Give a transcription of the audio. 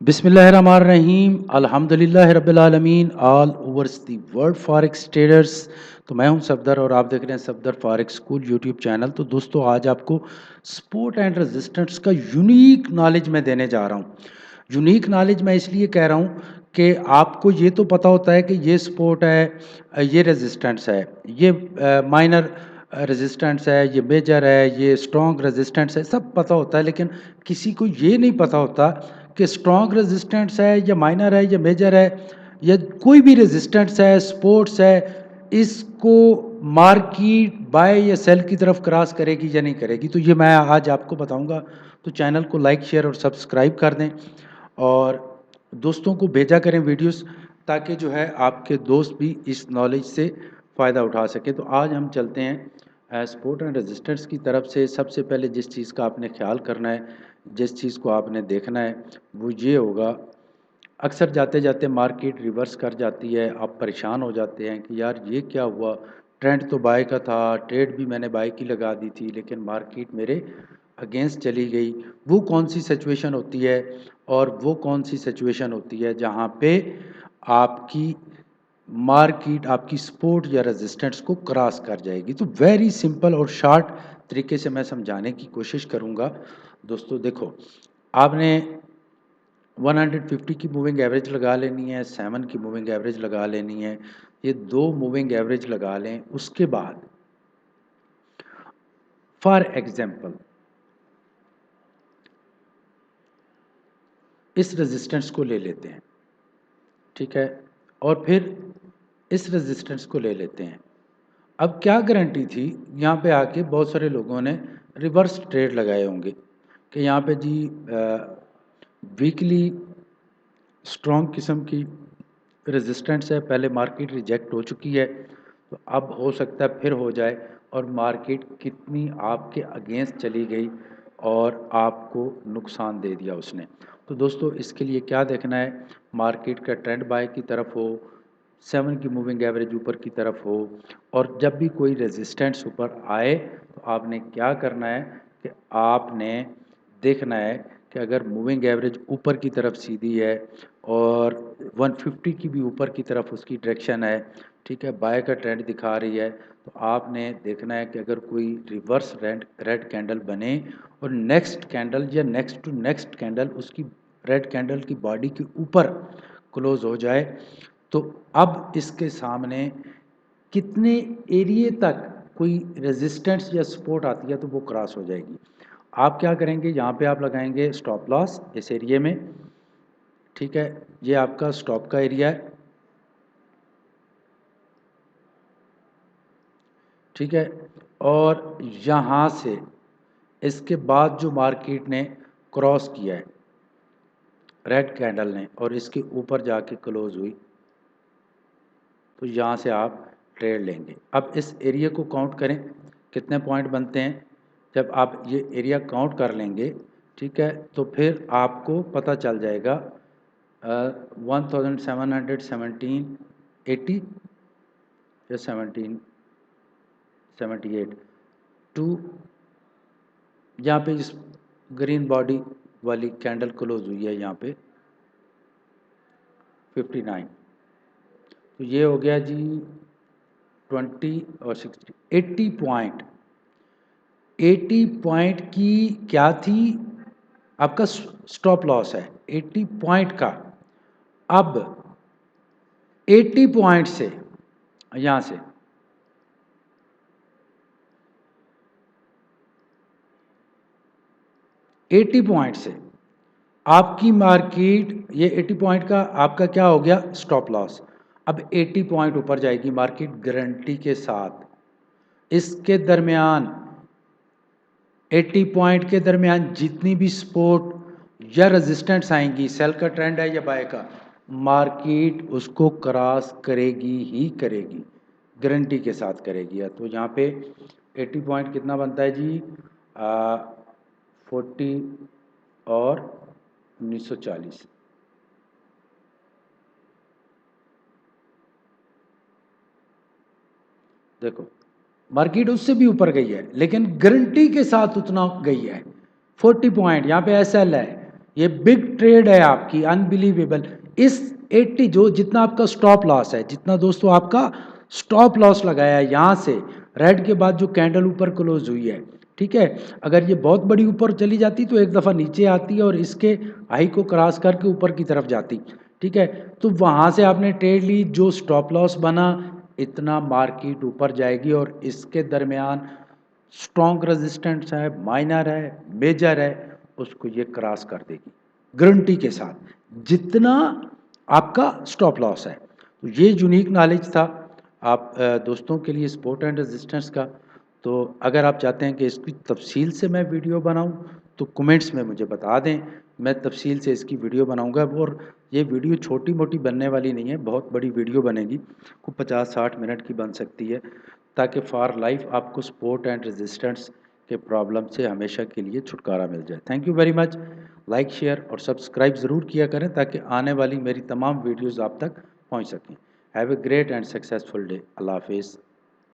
बिस्मिल्लाहिर्रहमानिर्रहीम अल्हम्दुलिल्लाहि रब्बिल आलमीन all overs the world forex traders. तो मैं हूं सफदर और आप देख रहे हैं Safdar forex school YouTube channel. तो दोस्तों आज आपको सपोर्ट एंड रेजिस्टेंस का यूनिक नॉलेज मैं देने जा रहा हूं। यूनिक नॉलेज मैं इसलिए कह रहा हूं कि आपको ये तो पता होता है कि ये सपोर्ट है, ये रेजिस्टेंस है, ये माइनर रेजिस्टेंस है, ये मेजर है, ये स्ट्रॉन्ग रेजिस्टेंस है, सब पता होता है। लेकिन किसी को ये नहीं पता होता कि स्ट्रॉन्ग रेजिस्टेंस है या माइनर है या मेजर है या कोई भी रेजिस्टेंस है, स्पोर्ट्स है, इसको मार्केट बाय या सेल की तरफ क्रॉस करेगी या नहीं करेगी। तो ये मैं आज आपको बताऊंगा। तो चैनल को लाइक शेयर और सब्सक्राइब कर दें और दोस्तों को भेजा करें वीडियोस, ताकि जो है आपके दोस्त भी इस नॉलेज से फ़ायदा उठा सके। तो आज हम चलते हैं सपोर्ट एंड रेजिस्टेंस की तरफ से। सबसे पहले जिस चीज़ का आपने ख्याल करना है, जिस चीज़ को आपने देखना है, वो ये होगा। अक्सर जाते जाते मार्केट रिवर्स कर जाती है, आप परेशान हो जाते हैं कि यार ये क्या हुआ, ट्रेंड तो बाय का था, ट्रेड भी मैंने बाय की लगा दी थी, लेकिन मार्केट मेरे अगेंस्ट चली गई। वो कौन सी सिचुएशन होती है और वो कौन सी सिचुएशन होती है जहाँ पे आपकी मार्केट आपकी सपोर्ट या रेजिस्टेंस को क्रॉस कर जाएगी। तो वेरी सिंपल और शार्ट तरीके से मैं समझाने की कोशिश करूँगा। दोस्तों देखो, आपने 150 की मूविंग एवरेज लगा लेनी है, 7 की मूविंग एवरेज लगा लेनी है, ये दो मूविंग एवरेज लगा लें। उसके बाद फॉर एग्जांपल इस रेजिस्टेंस को ले लेते हैं, ठीक है, और फिर इस रेजिस्टेंस को ले लेते हैं। अब क्या गारंटी थी, यहाँ पे आके बहुत सारे लोगों ने रिवर्स ट्रेड लगाए होंगे कि यहाँ पे जी वीकली स्ट्रॉन्ग किस्म की रेजिस्टेंस है, पहले मार्केट रिजेक्ट हो चुकी है, तो अब हो सकता है फिर हो जाए, और मार्केट कितनी आपके अगेंस्ट चली गई और आपको नुकसान दे दिया उसने। तो दोस्तों इसके लिए क्या देखना है, मार्केट का ट्रेंड बाय की तरफ हो, 7 की मूविंग एवरेज ऊपर की तरफ हो, और जब भी कोई रेजिस्टेंस ऊपर आए तो आपने क्या करना है कि आपने देखना है कि अगर मूविंग एवरेज ऊपर की तरफ सीधी है और 150 की भी ऊपर की तरफ उसकी डायरेक्शन है, ठीक है, बाय का ट्रेंड दिखा रही है, तो आपने देखना है कि अगर कोई रिवर्स रेड कैंडल बने और नेक्स्ट कैंडल या नेक्स्ट टू नेक्स्ट कैंडल उसकी रेड कैंडल की बॉडी के ऊपर क्लोज हो जाए, तो अब इसके सामने कितने एरिए तक कोई रेजिस्टेंस या सपोर्ट आती है तो वो क्रॉस हो जाएगी। आप क्या करेंगे, यहाँ पे आप लगाएंगे स्टॉप लॉस इस एरिए में, ठीक है, ये आपका स्टॉप का एरिया है, ठीक है, और यहाँ से इसके बाद जो मार्केट ने क्रॉस किया है रेड कैंडल ने और इसके ऊपर जाके क्लोज हुई, तो यहाँ से आप ट्रेड लेंगे। अब इस एरिया को काउंट करें कितने पॉइंट बनते हैं। जब आप ये एरिया काउंट कर लेंगे, ठीक है, तो फिर आपको पता चल जाएगा 1717 या 1778 टू, यहाँ पे इस ग्रीन बॉडी वाली कैंडल क्लोज हुई है यहाँ पे 59, तो ये हो गया जी 20 और 60 80 पॉइंट। 80 पॉइंट की क्या थी, आपका स्टॉप लॉस है 80 पॉइंट का। अब 80 पॉइंट से यहाँ से 80 पॉइंट से आपकी मार्केट, ये 80 पॉइंट का आपका क्या हो गया स्टॉप लॉस। अब 80 पॉइंट ऊपर जाएगी मार्केट गारंटी के साथ। इसके दरमियान 80 पॉइंट के दरमियान जितनी भी सपोर्ट या रेजिस्टेंस आएंगी, सेल का ट्रेंड है या बाय का, मार्केट उसको क्रॉस करेगी ही करेगी, गारंटी के साथ करेगी। तो यहाँ पे 80 पॉइंट कितना बनता है जी, 40 और 1940। देखो मार्केट उससे भी ऊपर गई है लेकिन गारंटी के साथ उतना गई है। 40 पॉइंट यहाँ पे एसएल है, ये बिग ट्रेड है आपकी, अनबिलीवेबल। इस 80 जो जितना आपका स्टॉप लॉस है, जितना दोस्तों आपका स्टॉप लॉस लगाया है यहाँ से रेड के बाद जो कैंडल ऊपर क्लोज हुई है, ठीक है, अगर ये बहुत बड़ी ऊपर चली जाती तो एक दफ़ा नीचे आती है और इसके हाई को क्रॉस करके ऊपर की तरफ जाती, ठीक है। तो वहाँ से आपने ट्रेड ली, जो स्टॉप लॉस बना, इतना मार्केट ऊपर जाएगी और इसके दरमियान स्ट्रॉन्ग रेजिस्टेंस है, माइनर है, मेजर है, उसको ये क्रॉस कर देगी गारंटी के साथ, जितना आपका स्टॉप लॉस है। तो ये यूनिक नॉलेज था आप दोस्तों के लिए सपोर्ट एंड रेजिस्टेंस का। तो अगर आप चाहते हैं कि इसकी तफसील से मैं वीडियो बनाऊं तो कमेंट्स में मुझे बता दें, मैं तफसील से इसकी वीडियो बनाऊंगा। और ये वीडियो छोटी मोटी बनने वाली नहीं है, बहुत बड़ी वीडियो बनेगी, को 50-60 मिनट की बन सकती है, ताकि फॉर लाइफ आपको सपोर्ट एंड रेजिस्टेंस के प्रॉब्लम से हमेशा के लिए छुटकारा मिल जाए। Thank you very much. Like share और सब्सक्राइब ज़रूर किया करें ताकि आने वाली मेरी तमाम वीडियोज़ आप तक पहुँच सकें। Have a great and successful day. Allah हाफिज़।